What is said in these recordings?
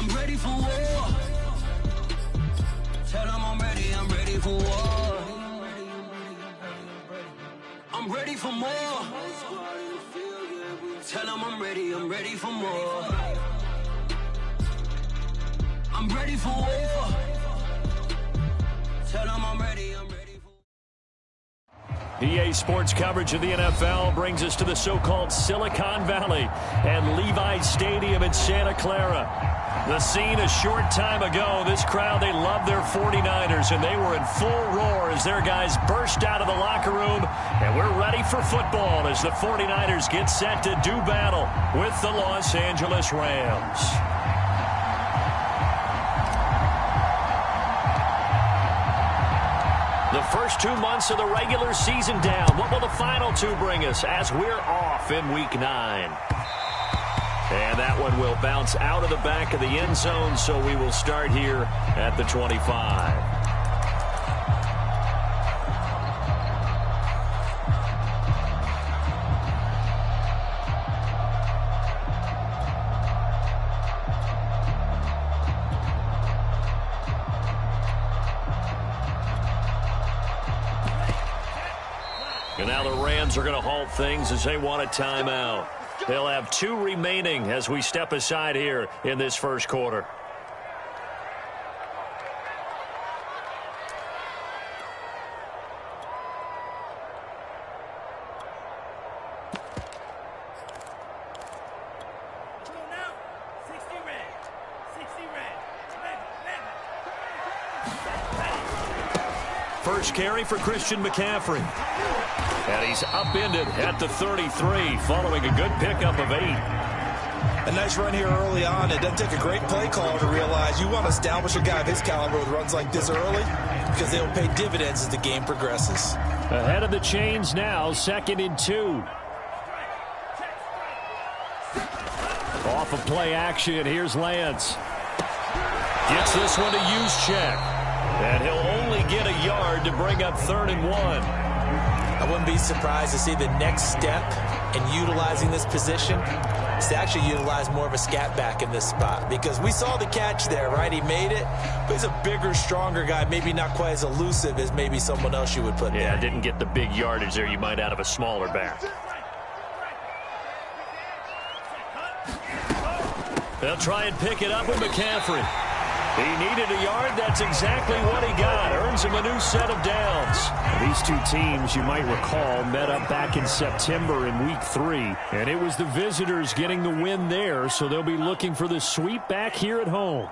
I'm ready for war. Tell them I'm ready for war. I'm ready for more. Tell them I'm ready for more. I'm ready for war. Tell them I'm ready for EA Sports coverage of the NFL brings us to the so-called Silicon Valley and Levi's Stadium in Santa Clara. The scene a short time ago, this crowd, they love their 49ers, and they were in full roar as their guys burst out of the locker room, and we're ready for football as the 49ers get set to do battle with the Los Angeles Rams. The first 2 months of the regular season down. What will the final two bring us as we're off in Week 9? And that one will bounce out of the back of the end zone, so we will start here at the 25. And now the Rams are going to halt things as they want a timeout. They'll have 2 remaining as we step aside here in this first quarter. First carry for Christian McCaffrey. And he's upended at the 33 following a good pickup of 8. A nice run here early on. It doesn't take a great play caller to realize you want to establish a guy of his caliber with runs like this early because they'll pay dividends as the game progresses. Ahead of the chains now, 2nd and 2. Off of play action, here's Lance. Gets this one to Juszczyk. And he'll only get a yard to bring up 3rd and 1. I wouldn't be surprised to see the next step in utilizing this position is to actually utilize more of a scat back in this spot, because we saw the catch there, right? He made it, but he's a bigger, stronger guy, maybe not quite as elusive as maybe someone else you would put there. Yeah, didn't get the big yardage there you might out of a smaller back. They'll try and pick it up with McCaffrey. He needed a yard. That's exactly what he got. Earns him a new set of downs. These two teams, you might recall, met up back in September in Week 3. And it was the visitors getting the win there, so they'll be looking for the sweep back here at home.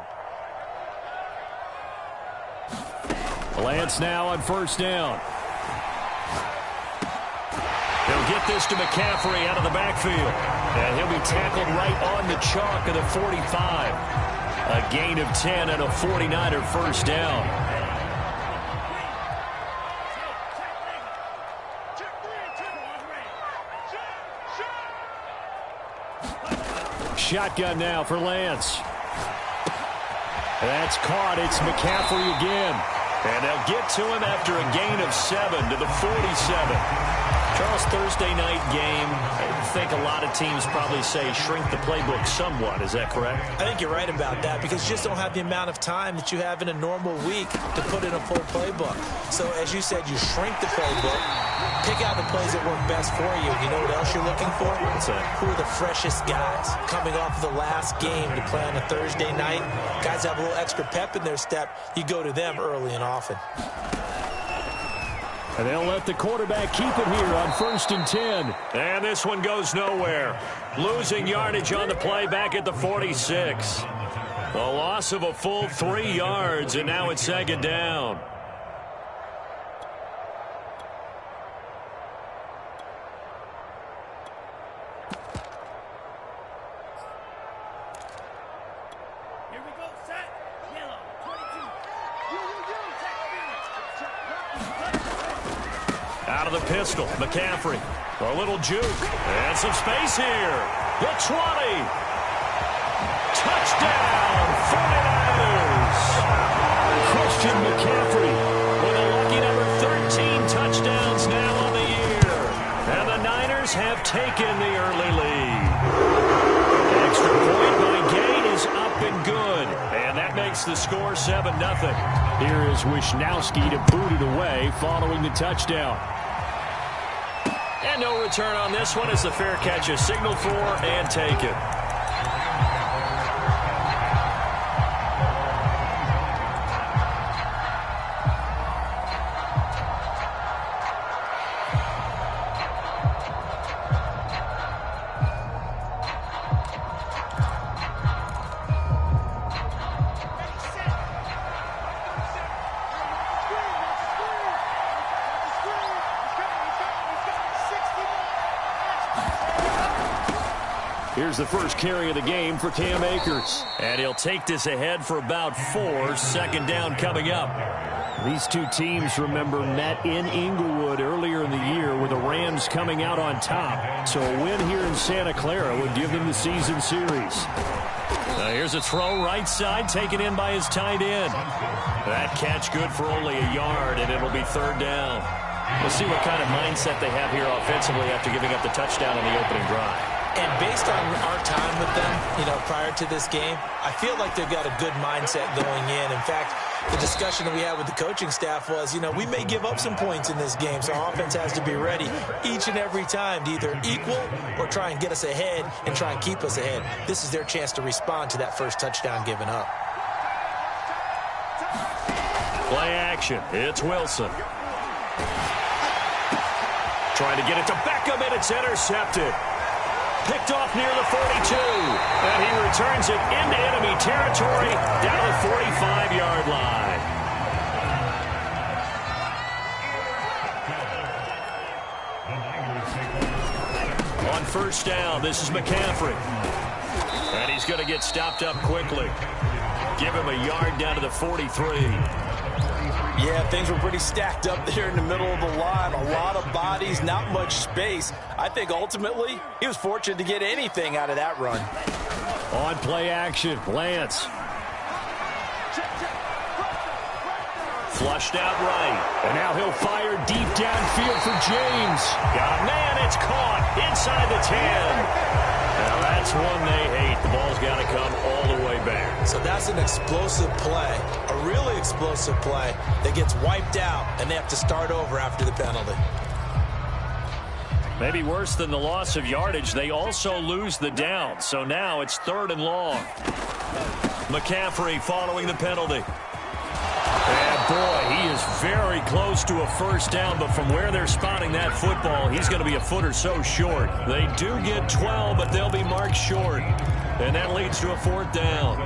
Lance now on 1st down. He'll get this to McCaffrey out of the backfield. And he'll be tackled right on the chalk of the 45. A gain of 10 and a 49er first down. Shotgun now for Lance. That's caught. It's McCaffrey again. And they'll get to him after a gain of 7 to the 47. Charles, Thursday night game, I think a lot of teams probably say shrink the playbook somewhat. Is that correct? I think you're right about that, because you just don't have the amount of time that you have in a normal week to put in a full playbook. So, as you said, you shrink the playbook, pick out the plays that work best for you. You know what else you're looking for? What's that? Who are the freshest guys coming off of the last game to play on a Thursday night? Guys have a little extra pep in their step. You go to them early and often. And they'll let the quarterback keep it here on 1st and 10. And this one goes nowhere. Losing yardage on the play back at the 46. A loss of a full 3 yards, and now it's 2nd down. Out of the pistol, McCaffrey. A little juke. And some space here. The 20. Touchdown, 49ers. Christian McCaffrey with a lucky number 13 touchdowns now on the year. And the Niners have taken the early lead. Extra point by Gay is up and good. makes the score 7-0. Here is Wisnowski to boot it away following the touchdown. And no return on this one as the fair catch is signaled for and taken. Here's the first carry of the game for Cam Akers. And he'll take this ahead for about 4. Second down coming up. These two teams, remember, met in Inglewood earlier in the year with the Rams coming out on top. So a win here in Santa Clara would give them the season series. Now here's a throw right side taken in by his tight end. That catch good for only a yard, and it'll be third down. We'll see what kind of mindset they have here offensively after giving up the touchdown on the opening drive. And based on our time with them, prior to this game, I feel like they've got a good mindset going in. In fact, the discussion that we had with the coaching staff was, we may give up some points in this game, so our offense has to be ready each and every time to either equal or try and get us ahead and try and keep us ahead. This is their chance to respond to that first touchdown given up. Play action. It's Wilson. Trying to get it to Beckham, and it's intercepted. Picked off near the 42. And he returns it into enemy territory down the 45-yard line. On first down, this is McCaffrey. And he's going to get stopped up quickly. Give him a yard down to the 43. Yeah, things were pretty stacked up there in the middle of the line. A lot of bodies, not much space. I think ultimately he was fortunate to get anything out of that run. On play action, Lance. Flushed out right. And now he'll fire deep downfield for James. Got a man, it's caught inside the 10. Now that's one they hate. The ball's got to come all the way back. So that's an explosive play, a really explosive play that gets wiped out, and they have to start over after the penalty. Maybe worse than the loss of yardage, they also lose the down. So now it's 3rd and long. McCaffrey following the penalty. And boy, he is very close to a first down, but from where they're spotting that football, he's going to be a foot or so short. They do get 12, but they'll be marked short. And that leads to a 4th down.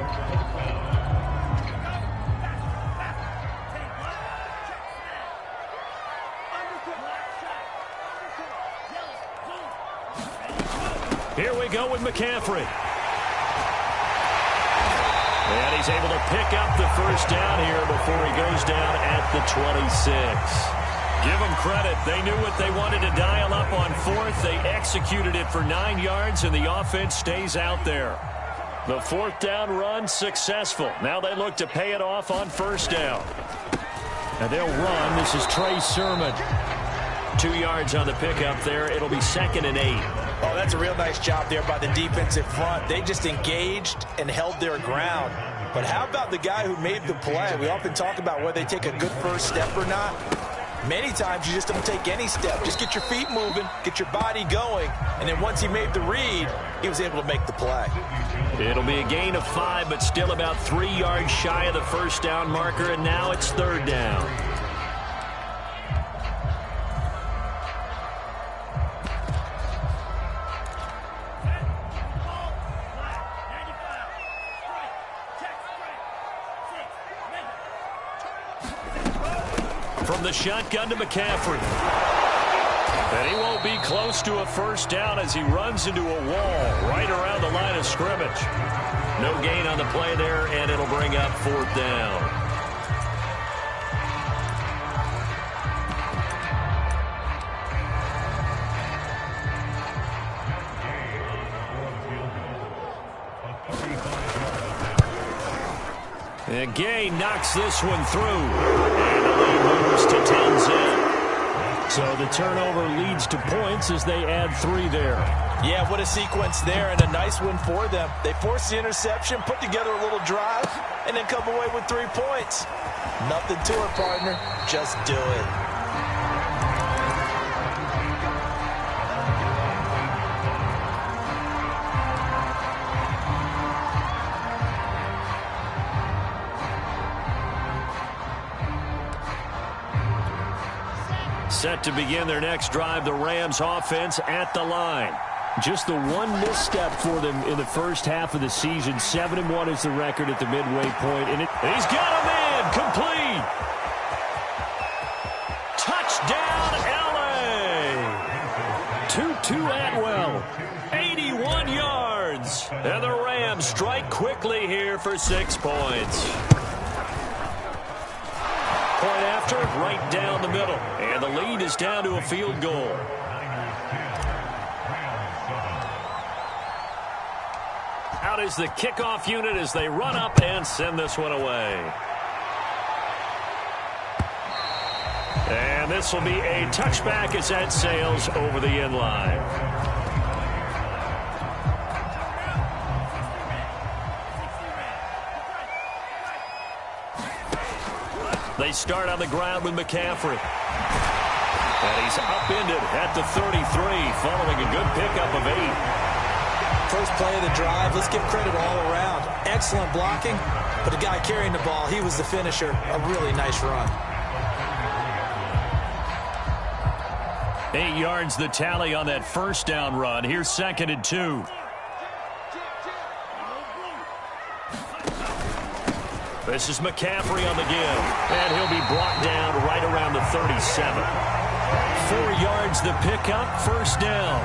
Here we go with McCaffrey. And he's able to pick up the first down here before he goes down at the 26. Give them credit. They knew what they wanted to dial up on 4th. They executed it for 9 yards, and the offense stays out there. The 4th down run successful. Now they look to pay it off on first down. And they'll run. This is Trey Sermon. 2 yards on the pickup there. It'll be 2nd and 8. Oh, that's a real nice job there by the defensive front. They just engaged and held their ground. But how about the guy who made the play? We often talk about whether they take a good first step or not. Many times you just don't take any step. Just get your feet moving, get your body going, and then once he made the read, he was able to make the play. It'll be a gain of 5, but still about 3 yards shy of the first down marker, and now it's 3rd down. From the shotgun to McCaffrey. And he won't be close to a first down as he runs into a wall right around the line of scrimmage. No gain on the play there, and it'll bring up 4th down. And Gay knocks this one through. And the lead moves to 10-zip. So the turnover leads to points as they add 3 there. Yeah, what a sequence there, and a nice win for them. They forced the interception, put together a little drive, and then come away with 3 points. Nothing to it, partner. Just do it. Set to begin their next drive, the Rams offense at the line. Just the one misstep for them in the first half of the season. 7-1 is the record at the midway point. And he's got a man complete. Touchdown, L.A. Tutu Atwell, 81 yards. And the Rams strike quickly here for 6 points. Point after, right down the middle. And the lead is down to a field goal. Out is the kickoff unit as they run up and send this one away. And this will be a touchback as that sails over the end line. They start on the ground with McCaffrey. And he's upended at the 33 following a good pickup of 8. First play of the drive, let's give credit all around. Excellent blocking, but the guy carrying the ball, he was the finisher. A really nice run. 8 yards the tally on that first down run. Here's 2nd and 2. This is McCaffrey on the give, and he'll be brought down right around the 37. 4 yards the pickup, first down.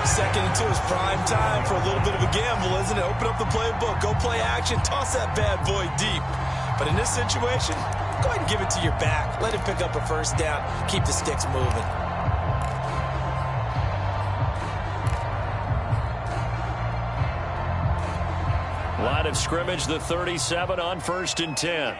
2nd and 2 is prime time for a little bit of a gamble, isn't it? Open up the playbook, go play action, toss that bad boy deep. But in this situation, go ahead and give it to your back. Let him pick up a first down, keep the sticks moving. Line of scrimmage, the 37 on 1st and 10.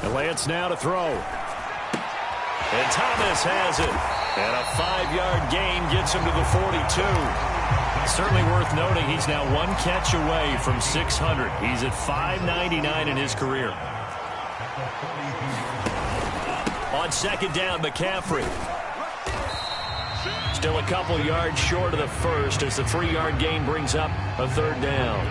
And Lance now to throw. And Thomas has it. And a 5-yard gain gets him to the 42. Certainly worth noting he's now 1 catch away from 600. He's at 599 in his career. On 2nd down, McCaffrey. Still a couple yards short of the first as the 3-yard gain brings up a 3rd down.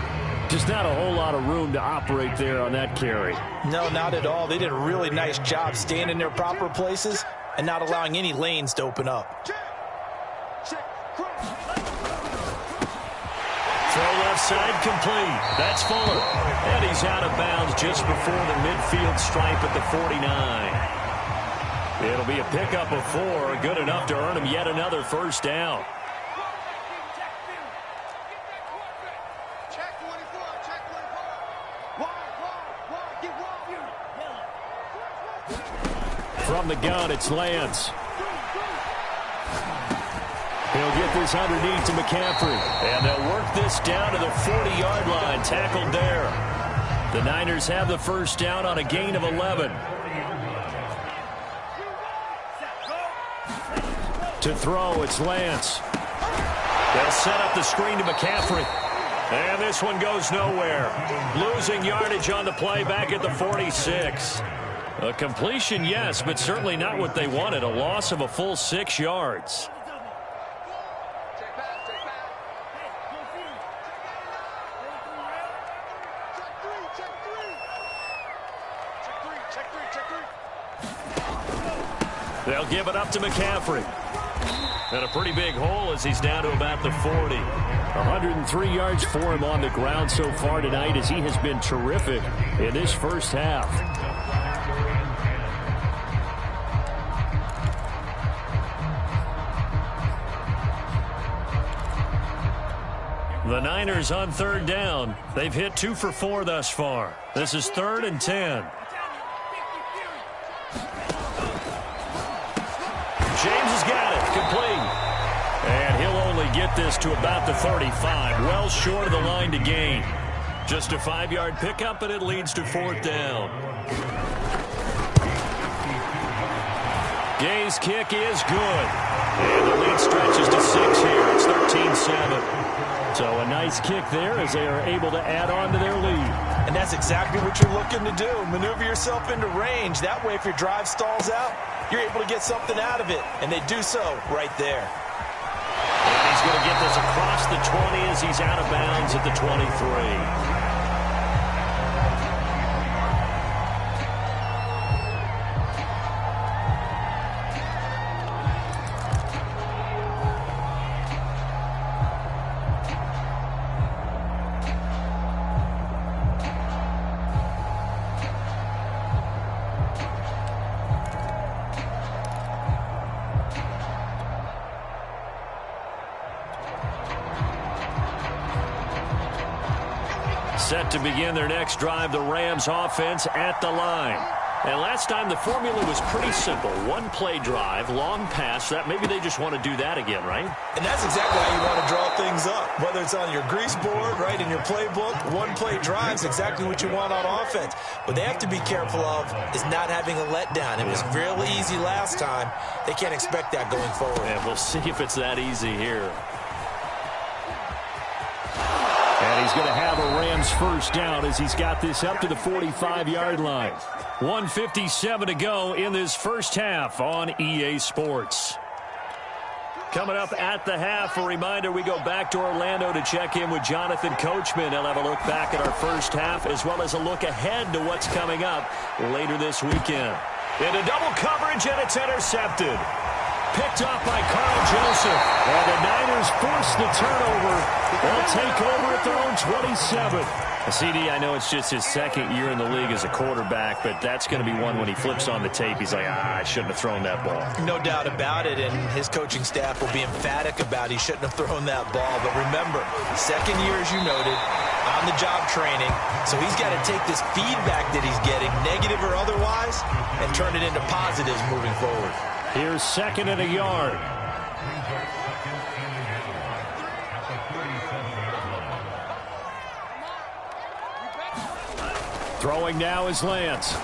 Just not a whole lot of room to operate there on that carry. No, not at all. They did a really nice job staying in their proper places and not allowing any lanes to open up. Throw left side complete. That's Fuller. And he's out of bounds just before the midfield stripe at the 49. It'll be a pickup of 4, good enough to earn him yet another first down. From the gun, it's Lance. He'll get this underneath to McCaffrey. And they'll work this down to the 40-yard line. Tackled there. The Niners have the first down on a gain of 11. To throw, it's Lance. They'll set up the screen to McCaffrey. And this one goes nowhere. Losing yardage on the play back at the 46. A completion, yes, but certainly not what they wanted. A loss of a full 6 yards. They'll give it up to McCaffrey. And a pretty big hole as he's down to about the 40. 103 yards for him on the ground so far tonight as he has been terrific in this first half. The Niners on 3rd down. They've hit 2 for 4 thus far. This is 3rd and 10. James has got it. Complete. And he'll only get this to about the 35. Well short of the line to gain. Just a 5-yard pickup, and it leads to 4th down. Gay's kick is good. And the lead stretches to 6 here. It's 13-7. So a nice kick there as they are able to add on to their lead. And that's exactly what you're looking to do. Maneuver yourself into range. That way, if your drive stalls out, you're able to get something out of it. And they do so right there. And he's going to get this across the 20 as he's out of bounds at the 23. Set to begin their next drive, the Rams offense at the line. And last time the formula was pretty simple. One play drive, long pass. That maybe they just want to do that again, right? And that's exactly how you want to draw things up. Whether it's on your grease board, right, in your playbook, one play drive is exactly what you want on offense. What they have to be careful of is not having a letdown. It was real easy last time. They can't expect that going forward. And we'll see if it's that easy here. And he's going to have a Rams first down as he's got this up to the 45-yard line. 1:57 to go in this first half on EA Sports. Coming up at the half, a reminder, we go back to Orlando to check in with Jonathan Coachman. He'll have a look back at our first half as well as a look ahead to what's coming up later this weekend. Into double coverage, and it's intercepted. Picked off by Carl Joseph. And the Niners force the turnover. They'll take over at their own 27. CD, I know it's just his second year in the league as a quarterback, but that's going to be one when he flips on the tape. He's like, I shouldn't have thrown that ball. No doubt about it, and his coaching staff will be emphatic about he shouldn't have thrown that ball. But remember, second year, as you noted, on-the-job training, so he's got to take this feedback that he's getting, negative or otherwise, and turn it into positives moving forward. Here's second and a yard. Throwing now is Lance. He's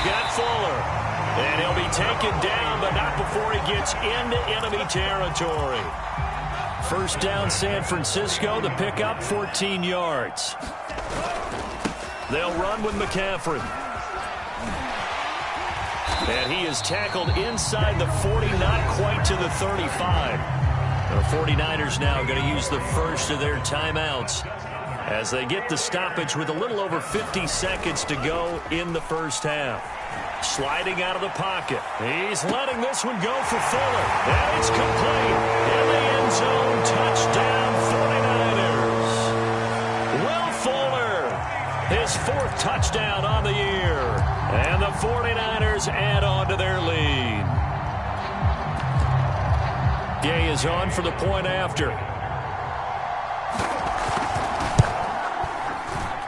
got Fuller. And he'll be taken down, but not before he gets into enemy territory. First down, San Francisco. The pickup, 14 yards. They'll run with McCaffrey. And he is tackled inside the 40, not quite to the 35. The 49ers now going to use the first of their timeouts as they get the stoppage with a little over 50 seconds to go in the first half. Sliding out of the pocket. He's letting this one go for Fuller. And it's complete. In the end zone, touchdown 49ers. Will Fuller, his fourth touchdown on the year. And the 49ers add on to their lead. Gay is on for the point after.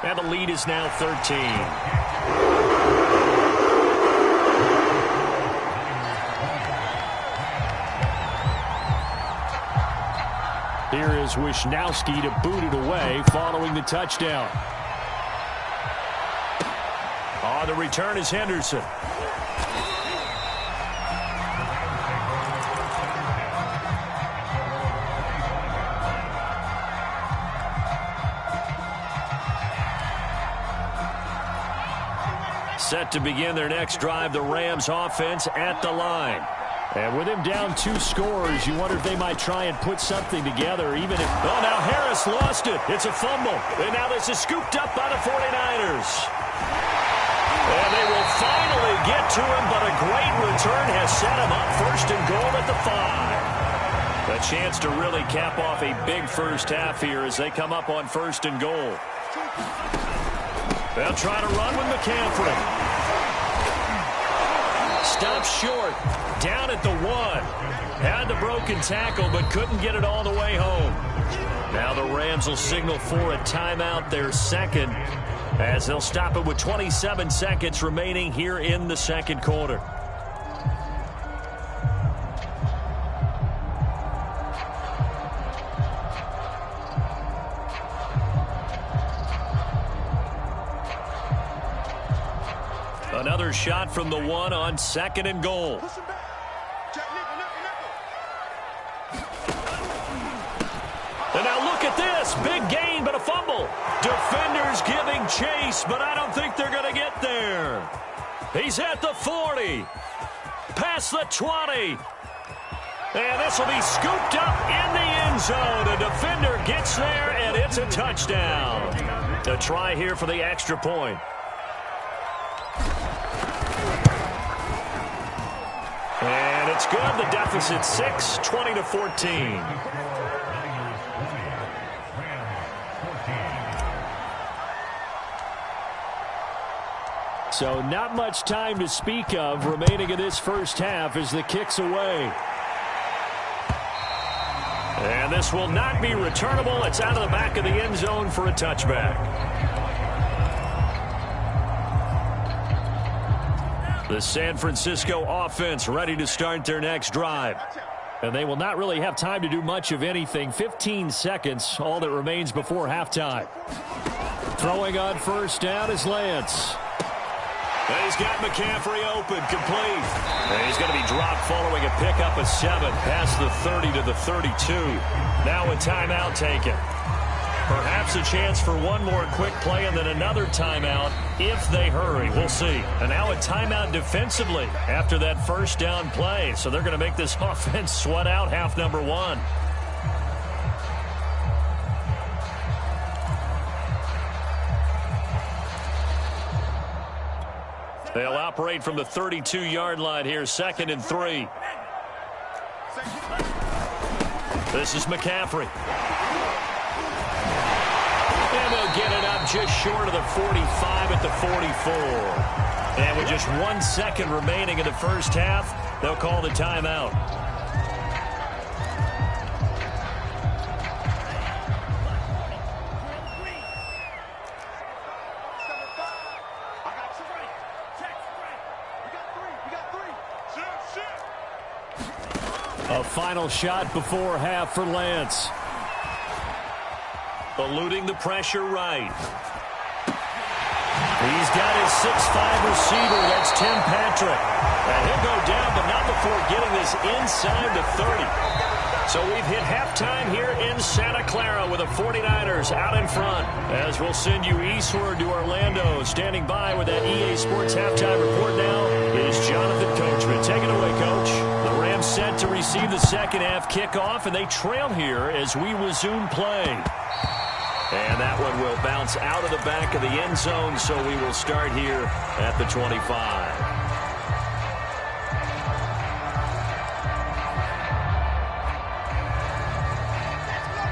And the lead is now 13. Here is Wisnowski to boot it away following the touchdown. On the return is Henderson. Set to begin their next drive, the Rams offense at the line. And with him down 2 scores, you wonder if they might try and put something together, even if... Oh, now Harris lost it. It's a fumble. And now this is scooped up by the 49ers. And they will finally get to him, but a great return has set him up first and goal at the 5. A chance to really cap off a big first half here as they come up on first and goal. They'll try to run with McCaffrey. Stops short. Down at the 1. Had the broken tackle, but couldn't get it all the way home. Now the Rams will signal for a timeout, their second, as they'll stop it with 27 seconds remaining here in the second quarter. Another another shot from the one on 2nd and goal. And now look at this. Big gain, but a fumble. Defenders giving chase, but I don't think they're going to get there. He's at the 40. Past the 20. And this will be scooped up in the end zone. A defender gets there, and it's a touchdown. A try here for the extra point. And it's good. The deficit 6, 20-14. So not much time to speak of remaining in this first half as the kick's away. And this will not be returnable. It's out of the back of the end zone for a touchback. The San Francisco offense ready to start their next drive. And they will not really have time to do much of anything. 15 seconds, all that remains before halftime. Throwing on first down is Lance. And he's got McCaffrey open, complete. And he's going to be dropped following a pickup of 7 past the 30 to the 32. Now a timeout taken. Perhaps a chance for one more quick play and then another timeout if they hurry. We'll see. And now a timeout defensively after that first down play. So they're going to make this offense sweat out half number 1. They'll operate from the 32-yard line here, 2nd and 3. This is McCaffrey. And they'll get it up just short of the 45 at the 44. And with just 1 second remaining in the first half, they'll call the timeout. A final shot before half for Lance. Eluding the pressure right. He's got his 6'5 receiver. That's Tim Patrick. And he'll go down, but not before getting this inside the 30. So we've hit halftime here in Santa Clara with the 49ers out in front. As we'll send you eastward to Orlando. Standing by with that EA Sports halftime report now is Jonathan Coachman. Take it away, Coach. The Rams set to receive the second half kickoff, and they trail here as we resume play. And that one will bounce out of the back of the end zone, so we will start here at the 25.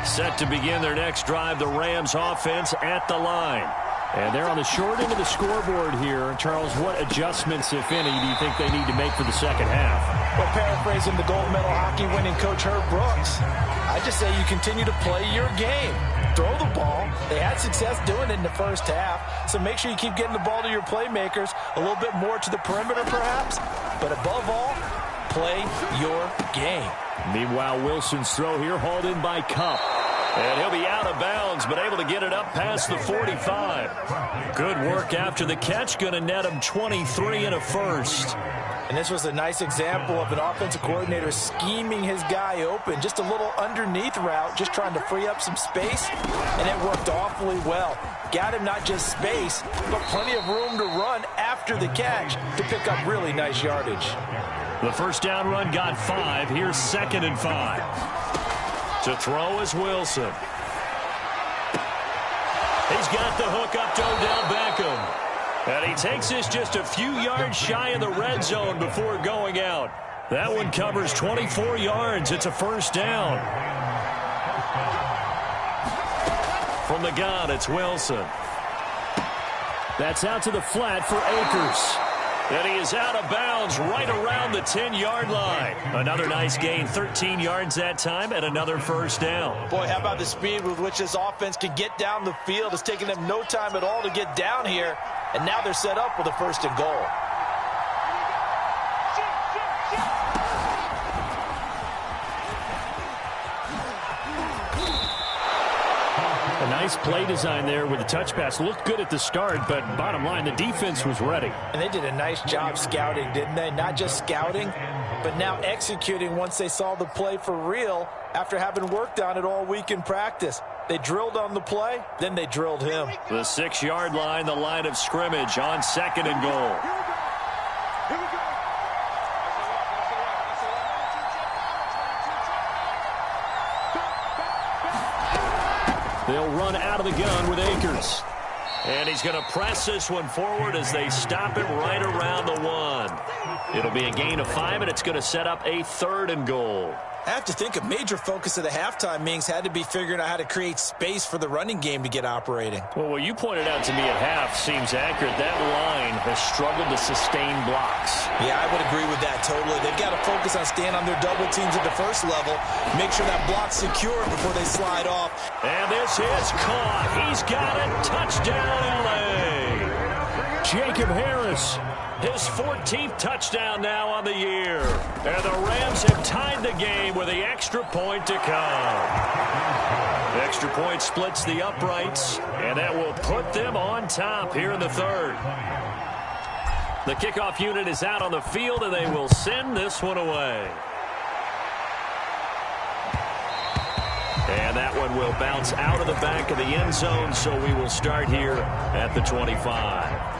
Set to begin their next drive, the Rams offense at the line. And they're on the short end of the scoreboard here. Charles, what adjustments, if any, do you think they need to make for the second half? Well, paraphrasing the gold medal hockey winning coach Herb Brooks, I just say you continue to play your game. Throw the ball. They had success doing it in the first half, so make sure you keep getting the ball to your playmakers, a little bit more to the perimeter perhaps, but above all, play your game. Meanwhile, Wilson's throw here hauled in by Kupp. And he'll be out of bounds, but able to get it up past the 45. Good work after the catch. Going to net him 23 and a first. And this was a nice example of an offensive coordinator scheming his guy open. Just a little underneath route, just trying to free up some space. And it worked awfully well. Got him not just space, but plenty of room to run after the catch to pick up really nice yardage. The first down run got 5. Here's 2nd and 5. To throw is Wilson. He's got the hook up to Odell Beckham. And he takes this just a few yards shy of the red zone before going out. That one covers 24 yards. It's a first down. From the gun, it's Wilson. That's out to the flat for Akers. And he is out of bounds right around the 10-yard line. Another nice gain, 13 yards that time, and another first down. Boy, how about the speed with which this offense can get down the field? It's taken them no time at all to get down here, and now they're set up with a 1st and goal. A Nice play design there with the touch pass. Looked good at the start, but bottom line, the defense was ready. And they did a nice job scouting, didn't they? Not just scouting, but now executing once they saw the play for real after having worked on it all week in practice. They drilled on the play, then they drilled him. The 6-yard line, the line of scrimmage on 2nd and goal. They'll run out of the gun with Akers. And he's going to press this one forward as they stop him right around the 1. It'll be a gain of 5, and it's going to set up a 3rd and goal. I have to think a major focus of the halftime, Mings, had to be figuring out how to create space for the running game to get operating. Well, what you pointed out to me at half seems accurate. That line has struggled to sustain blocks. Yeah, I would agree with that totally. They've got to focus on staying on their double teams at the first level, make sure that block's secure before they slide off. And this is caught. He's got it. Touchdown, L.A. Jacob Harris. His 14th touchdown now on the year. And the Rams have tied the game with the extra point to come. The extra point splits the uprights, and that will put them on top here in the 3rd. The kickoff unit is out on the field, and they will send this one away. And that one will bounce out of the back of the end zone, so we will start here at the 25.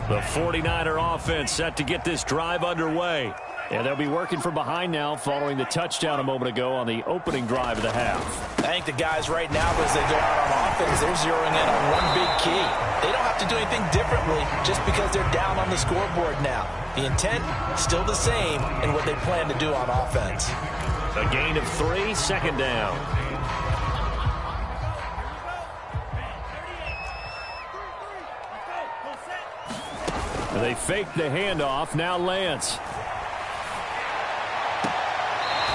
The 49er offense set to get this drive underway. And they'll be working from behind now following the touchdown a moment ago on the opening drive of the half. I think the guys right now, as they go out on offense, they're zeroing in on one big key. They don't have to do anything differently just because they're down on the scoreboard now. The intent, still the same in what they plan to do on offense. A gain of 3, 2nd down. They fake the handoff. Now Lance.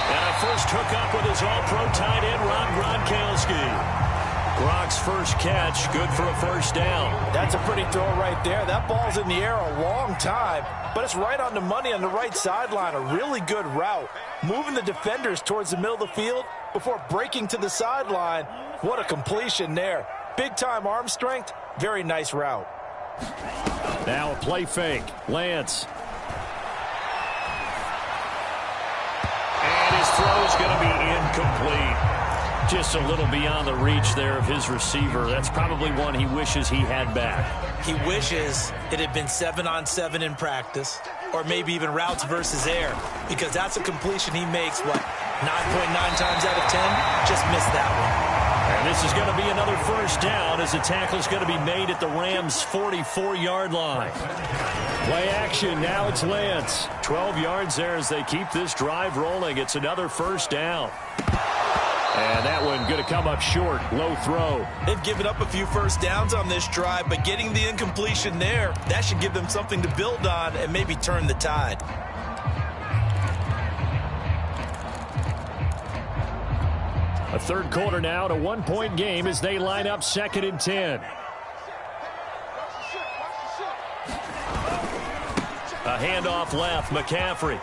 And a first hookup with his all-pro tight end, Rob Gronkowski. Gronk's first catch, good for a first down. That's a pretty throw right there. That ball's in the air a long time, but it's right on the money on the right sideline. A really good route. Moving the defenders towards the middle of the field before breaking to the sideline. What a completion there. Big-time arm strength. Very nice route. Now a play fake. Lance. And his throw's going to be incomplete. Just a little beyond the reach there of his receiver. That's probably one he wishes he had back. He wishes it had been 7-on-7 in practice, or maybe even routes versus air, because that's a completion he makes, 9.9 times out of 10? Just missed that one. And this is going to be another first down as the tackle's going to be made at the Rams' 44-yard line. Play action. Now it's Lance. 12 yards there as they keep this drive rolling. It's another first down. And that one going to come up short. Low throw. They've given up a few first downs on this drive, but getting the incompletion there, that should give them something to build on and maybe turn the tide. A third quarter now, to 1-point game as they line up 2nd and 10. A handoff left, McCaffrey.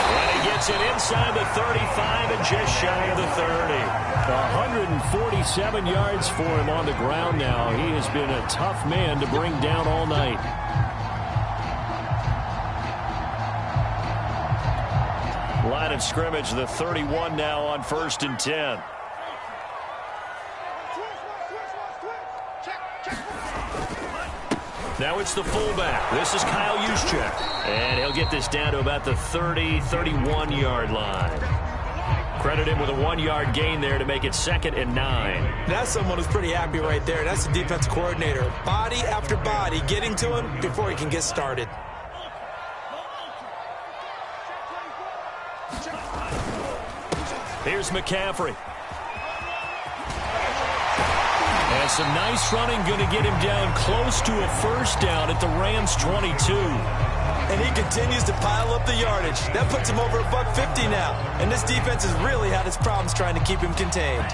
And he gets it inside the 35 and just shy of the 30. 147 yards for him on the ground now. He has been a tough man to bring down all night. Line of scrimmage, the 31 now on 1st and 10. Now it's the fullback. This is Kyle Juszczyk. And he'll get this down to about the 30, 31-yard line. Credit him with a 1-yard gain there to make it 2nd and 9. That's someone who's pretty happy right there. That's the defense coordinator. Body after body getting to him before he can get started. Here's McCaffrey. And some nice running, going to get him down close to a first down at the Rams' 22. And he continues to pile up the yardage. That puts him over $150 now. And this defense has really had its problems trying to keep him contained.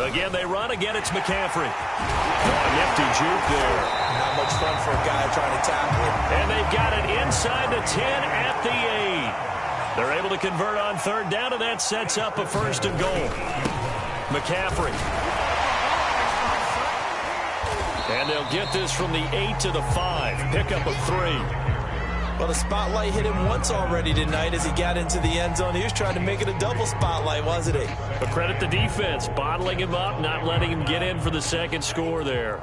Again, they run. Again, it's McCaffrey. Oh, nifty juke there. Not much fun for a guy trying to tackle him. And they've got it inside the 10 at the 8. They're able to convert on third down, and that sets up a 1st and goal. McCaffrey. And they'll get this from the 8 to the 5. Pickup of 3. Well, the spotlight hit him once already tonight as he got into the end zone. He was trying to make it a double spotlight, wasn't he? But credit the defense, bottling him up, not letting him get in for the second score there.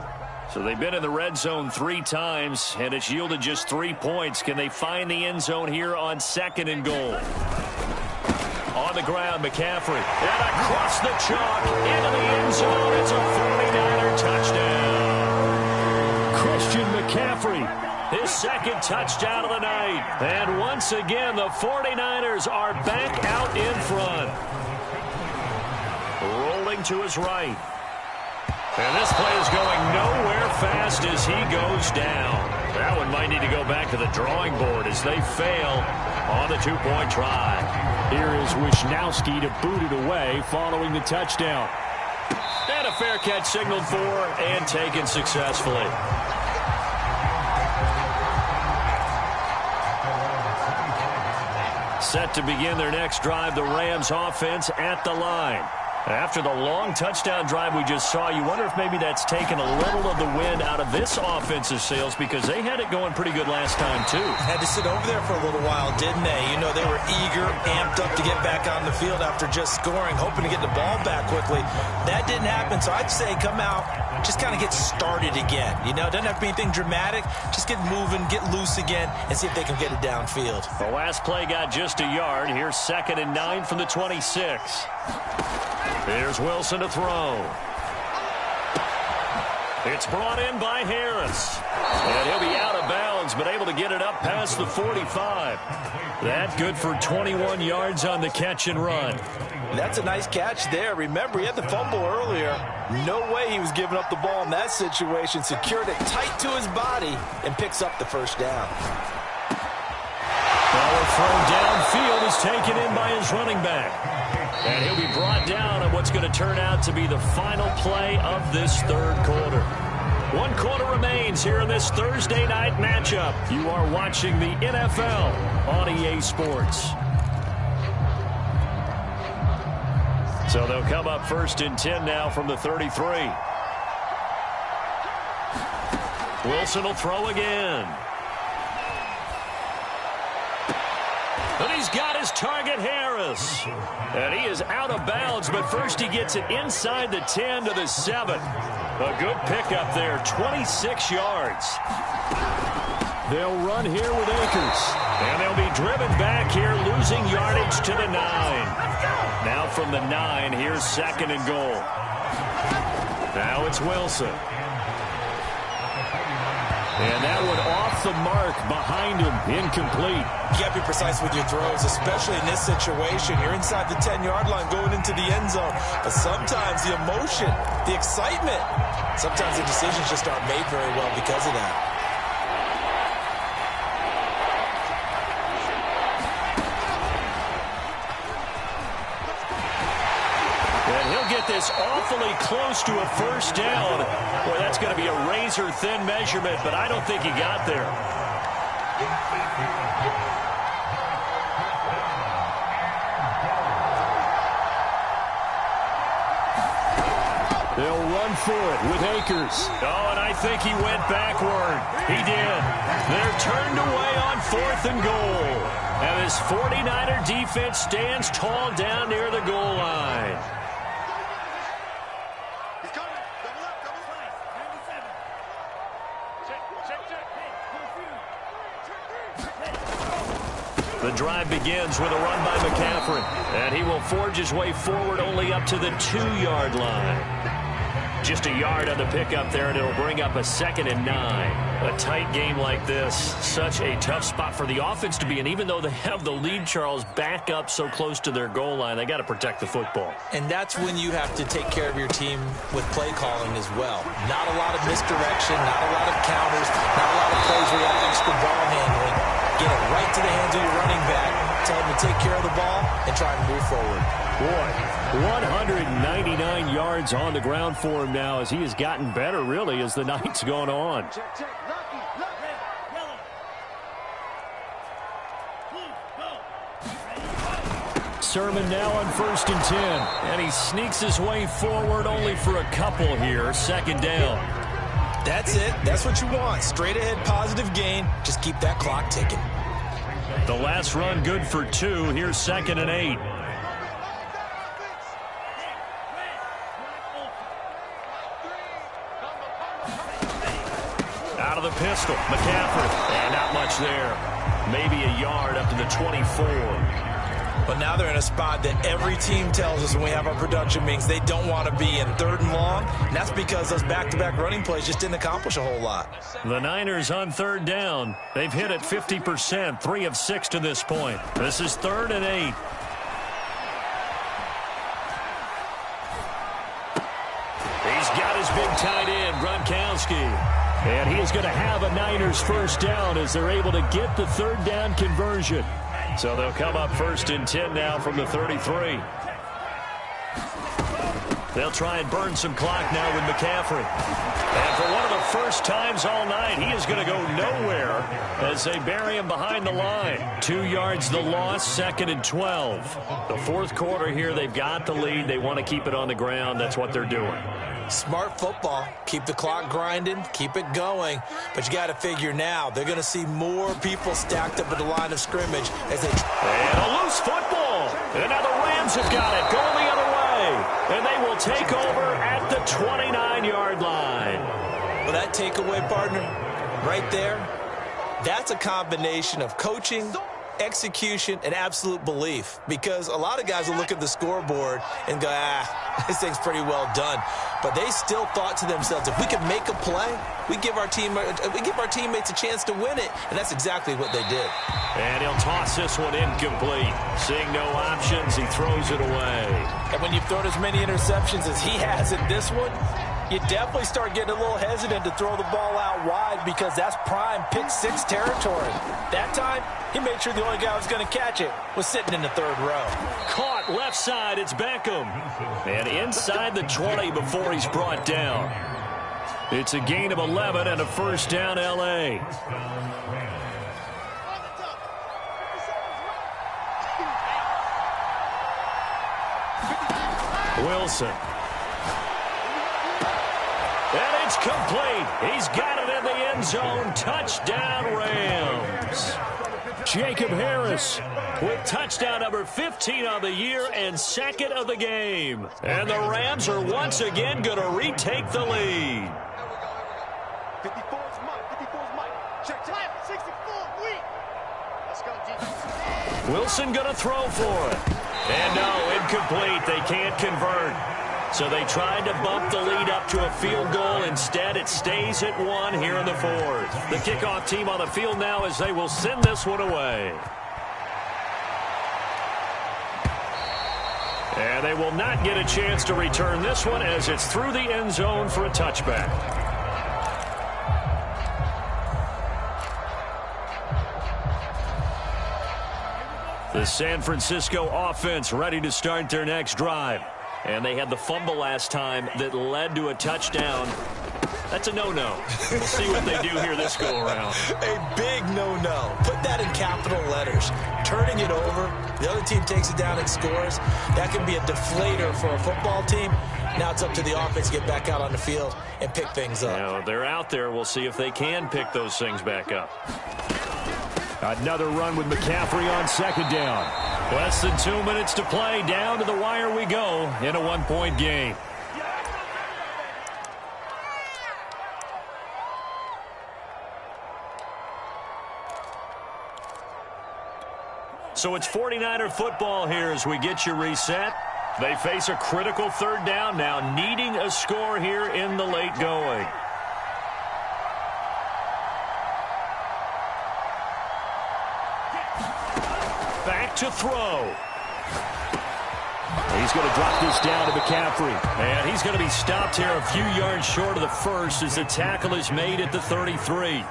So they've been in the red zone 3 times, and it's yielded just 3 points. Can they find the end zone here on 2nd and goal? On the ground, McCaffrey. And across the chalk, into the end zone. It's a 49er touchdown. Christian McCaffrey. His 2nd touchdown of the night. And once again, the 49ers are back out in front. Rolling to his right. And this play is going nowhere fast as he goes down. That one might need to go back to the drawing board as they fail on the 2-point try. Here is Wisnowski to boot it away following the touchdown. And a fair catch signaled for and taken successfully. Set to begin their next drive, the Rams offense at the line. After the long touchdown drive we just saw, you wonder if maybe that's taken a little of the wind out of this offensive sails because they had it going pretty good last time, too. Had to sit over there for a little while, didn't they? You know, they were eager, amped up to get back on the field after just scoring, hoping to get the ball back quickly. That didn't happen, so I'd say come out, just kind of get started again. You know, doesn't have to be anything dramatic. Just get moving, get loose again, and see if they can get it downfield. The last play got just a yard. Here's 2nd and 9 from the 26. Here's Wilson to throw. It's brought in by Harris. And he'll be out of bounds, but able to get it up past the 45. That good for 21 yards on the catch and run. That's a nice catch there. Remember, he had the fumble earlier. No way he was giving up the ball in that situation. Secured it tight to his body and picks up the 1st down. Ball thrown downfield is taken in by his running back. And he'll be brought down on what's going to turn out to be the final play of this 3rd quarter. 1 quarter remains here in this Thursday night matchup. You are watching the NFL on EA Sports. So they'll come up 1st and 10 now from the 33. Wilson will throw again. And he's got his target, Harris. And he is out of bounds, but first he gets it inside the 10 to the 7. A good pickup there, 26 yards. They'll run here with Akers. And they'll be driven back here, losing yardage to the 9. Now from the 9, here's 2nd and goal. Now it's Wilson. And that one off the mark behind him, incomplete. You got to be precise with your throws, especially in this situation. You're inside the 10-yard line going into the end zone. But sometimes the emotion, the excitement, sometimes the decisions just aren't made very well because of that. And he'll get this awfully close to a 1st down. Boy, that's going to be a razor-thin measurement, but I don't think he got there. They'll run for it with Akers. Oh, and I think he went backward. He did. They're turned away on 4th and goal. And this 49er defense stands tall down near the goal line. The drive begins with a run by McCaffrey. And he will forge his way forward only up to the 2-yard line. Just a yard on the pickup there, and it'll bring up a 2nd and 9. A tight game like this, such a tough spot for the offense to be in. Even though they have the lead, Charles, back up so close to their goal line, they got to protect the football. And that's when you have to take care of your team with play calling as well. Not a lot of misdirection, not a lot of counters, not a lot of plays where you have extra ball handling. Get it right to the hands of your running back. tell him to take care of the ball, and try and move forward. Boy, 199 yards on the ground for him now as he has gotten better, really, as the night's gone on. Sermon now on 1st and 10. And he sneaks his way forward only for a couple here. 2nd down. That's it. That's what you want. Straight ahead, positive gain. Just keep that clock ticking. The last run good for 2. Here's 2nd and 8. Out of the pistol, McCaffrey. And not much there. Maybe a yard up to the 24. But now they're in a spot that every team tells us when we have our production meetings they don't want to be in, 3rd and long. And that's because those back-to-back running plays just didn't accomplish a whole lot. The Niners on 3rd down. They've hit it 50%, 3 of 6 to this point. This is 3rd and 8. He's got his big tight end, Gronkowski. And he is going to have a Niners 1st down as they're able to get the 3rd down conversion. So they'll come up 1st and 10 now from the 33. They'll try and burn some clock now with McCaffrey. And for one of the first times all night, he is going to go nowhere as they bury him behind the line. 2 yards the loss, 2nd and 12. The 4th quarter here, they've got the lead. They want to keep it on the ground. That's what they're doing. Smart football. Keep the clock grinding. Keep it going. But you got to figure now they're going to see more people stacked up at the line of scrimmage as they... And a loose football. And now the Rams have got it. Going the other way. And they will take over at the 29-yard line. Well, that takeaway, partner, right there, that's a combination of coaching, execution, and absolute belief. Because a lot of guys will look at the scoreboard and go, this thing's pretty well done. But they still thought to themselves, if we can make a play, we give our teammates a chance to win it. And that's exactly what they did. And he'll toss this one incomplete. Seeing no options, he throws it away. And when you've thrown as many interceptions as he has in this one, you definitely start getting a little hesitant to throw the ball out wide because that's prime pick 6 territory. That time, he made sure the only guy who was going to catch it was sitting in the 3rd row. Caught left side, it's Beckham. And inside the 20 before he's brought down. It's a gain of 11 and a 1st down, L.A. Wilson. And it's complete. He's got it in the end zone. Touchdown, Rams. Jacob Harris with touchdown number 15 on the year and 2nd of the game. And the Rams are once again going to retake the lead. 54's Mike. 54's Mike. Check. 64, weak. Let's go, defense. Wilson going to throw for it. And no, incomplete. They can't convert. So they tried to bump the lead up to a field goal. Instead, it stays at 1 here in the 4th. The kickoff team on the field now as they will send this one away. And they will not get a chance to return this one as it's through the end zone for a touchback. The San Francisco offense ready to start their next drive. And they had the fumble last time that led to a touchdown. That's a no-no. We'll see what they do here this go-around. A big no-no. Put that in capital letters. Turning it over, the other team takes it down and scores. That can be a deflator for a football team. Now it's up to the offense to get back out on the field and pick things up. Now, they're out there. We'll see if they can pick those things back up. Another run with McCaffrey on 2nd down. Less than 2 minutes to play. Down to the wire we go in a 1-point game. So it's 49er football here as we get you reset. They face a critical 3rd down now, needing a score here in the late going. Back to throw. He's going to drop this down to McCaffrey. And he's going to be stopped here a few yards short of the first as the tackle is made at the 33.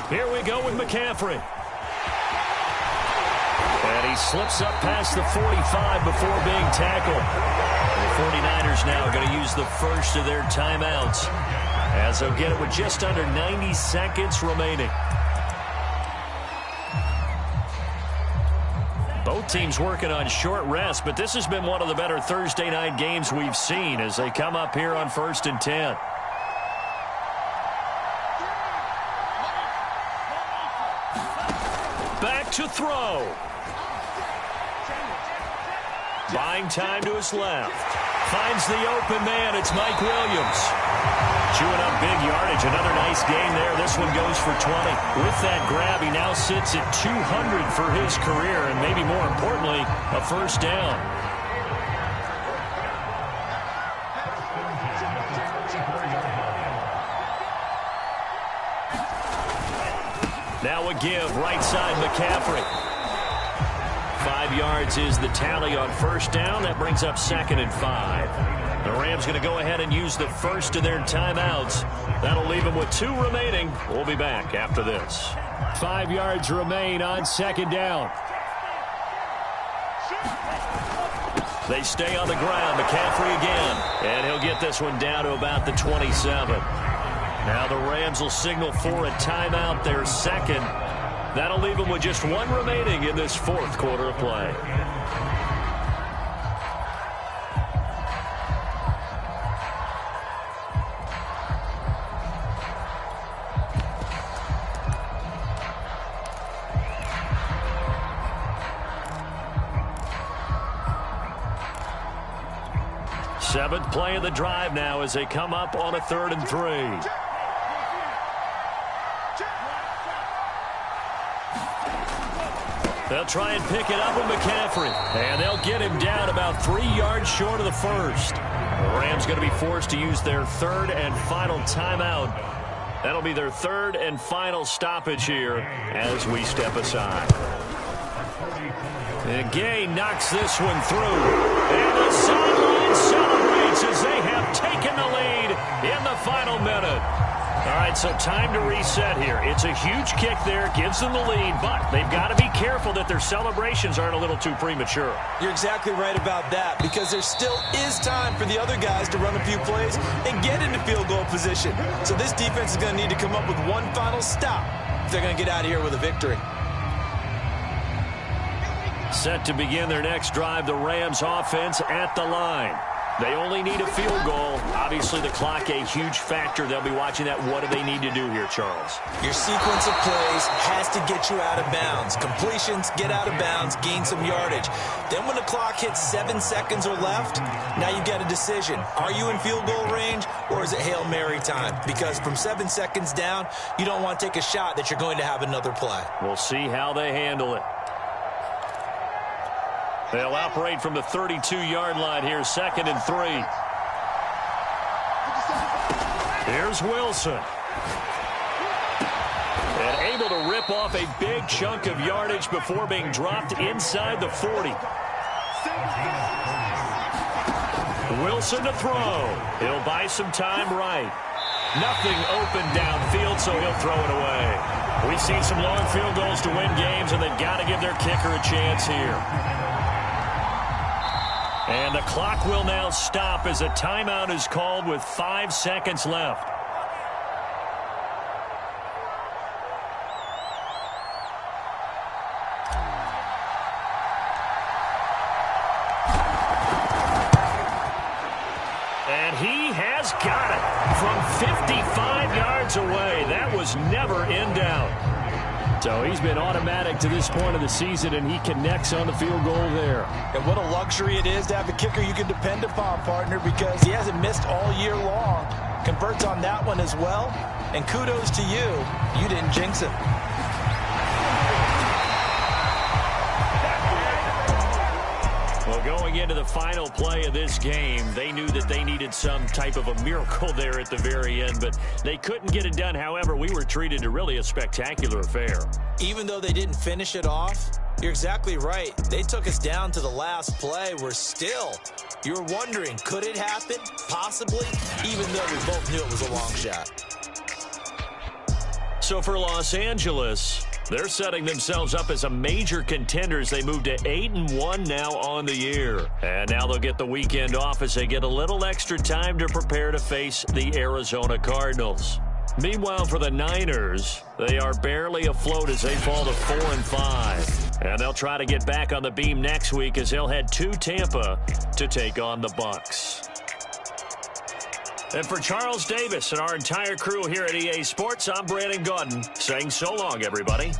Here we go with McCaffrey. And he slips up past the 45 before being tackled. The 49ers now going to use the first of their timeouts, as they'll get it with just under 90 seconds remaining. Both teams working on short rest, but this has been one of the better Thursday night games we've seen as they come up here on 1st and 10. Back to throw. Buying time to his left. Finds the open man. It's Mike Williams. Chewing up big yardage. Another nice gain there. This one goes for 20. With that grab, he now sits at 200 for his career, and maybe more importantly, a first down. Now a give, right side McCaffrey. 5 yards is the tally on first down. That brings up 2nd and 5. The Rams going to go ahead and use the first of their timeouts. That'll leave them with 2 remaining. We'll be back after this. 5 yards remain on 2nd down. They stay on the ground. McCaffrey again. And he'll get this one down to about the 27. Now the Rams will signal for a timeout, their second. That'll leave them with just 1 remaining in this 4th quarter of play. Seventh play of the drive now as they come up on a 3rd and 3. They'll try and pick it up with McCaffrey. And they'll get him down about 3 yards short of the first. The Rams going to be forced to use their 3rd and final timeout. That'll be their 3rd and final stoppage here as we step aside. And Gay knocks this one through. And the sideline celebrates as they have taken the lead in the final minute. All right, so time to reset here. It's a huge kick there, gives them the lead, but they've got to be careful that their celebrations aren't a little too premature. You're exactly right about that, because there still is time for the other guys to run a few plays and get into field goal position. So this defense is going to need to come up with one final stop if they're going to get out of here with a victory. Set to begin their next drive, the Rams offense at the line. They only need a field goal. Obviously, the clock a huge factor. They'll be watching that. What do they need to do here, Charles? Your sequence of plays has to get you out of bounds. Completions, get out of bounds, gain some yardage. Then when the clock hits 7 seconds or left, now you've got a decision. Are you in field goal range, or is it Hail Mary time? Because from 7 seconds down, you don't want to take a shot that you're going to have another play. We'll see how they handle it. They'll operate from the 32-yard line here, 2nd and 3. Here's Wilson. And able to rip off a big chunk of yardage before being dropped inside the 40. Wilson to throw. He'll buy some time right. Nothing open downfield, so he'll throw it away. We've seen some long field goals to win games, and they've got to give their kicker a chance here. And the clock will now stop as a timeout is called with 5 seconds left. And he has got it from 55 yards away. That was never in doubt. So he's been automatic to this point of the season, and he connects on the field goal there. And what a luxury it is to have a kicker you can depend upon, partner, because he hasn't missed all year long. Converts on that one as well. And kudos to you. You didn't jinx him. Well, going into the final play of this game, they knew that they needed some type of a miracle there at the very end, but they couldn't get it done. However, we were treated to really a spectacular affair. Even though they didn't finish it off, you're exactly right. They took us down to the last play. We're still, you're wondering, could it happen? Possibly, even though we both knew it was a long shot. So for Los Angeles, they're setting themselves up as a major contender as they move to 8-1 now on the year. And now they'll get the weekend off as they get a little extra time to prepare to face the Arizona Cardinals. Meanwhile, for the Niners, they are barely afloat as they fall to 4-5. And they'll try to get back on the beam next week as they'll head to Tampa to take on the Bucs. And for Charles Davis and our entire crew here at EA Sports, I'm Brandon Gaudin saying so long, everybody.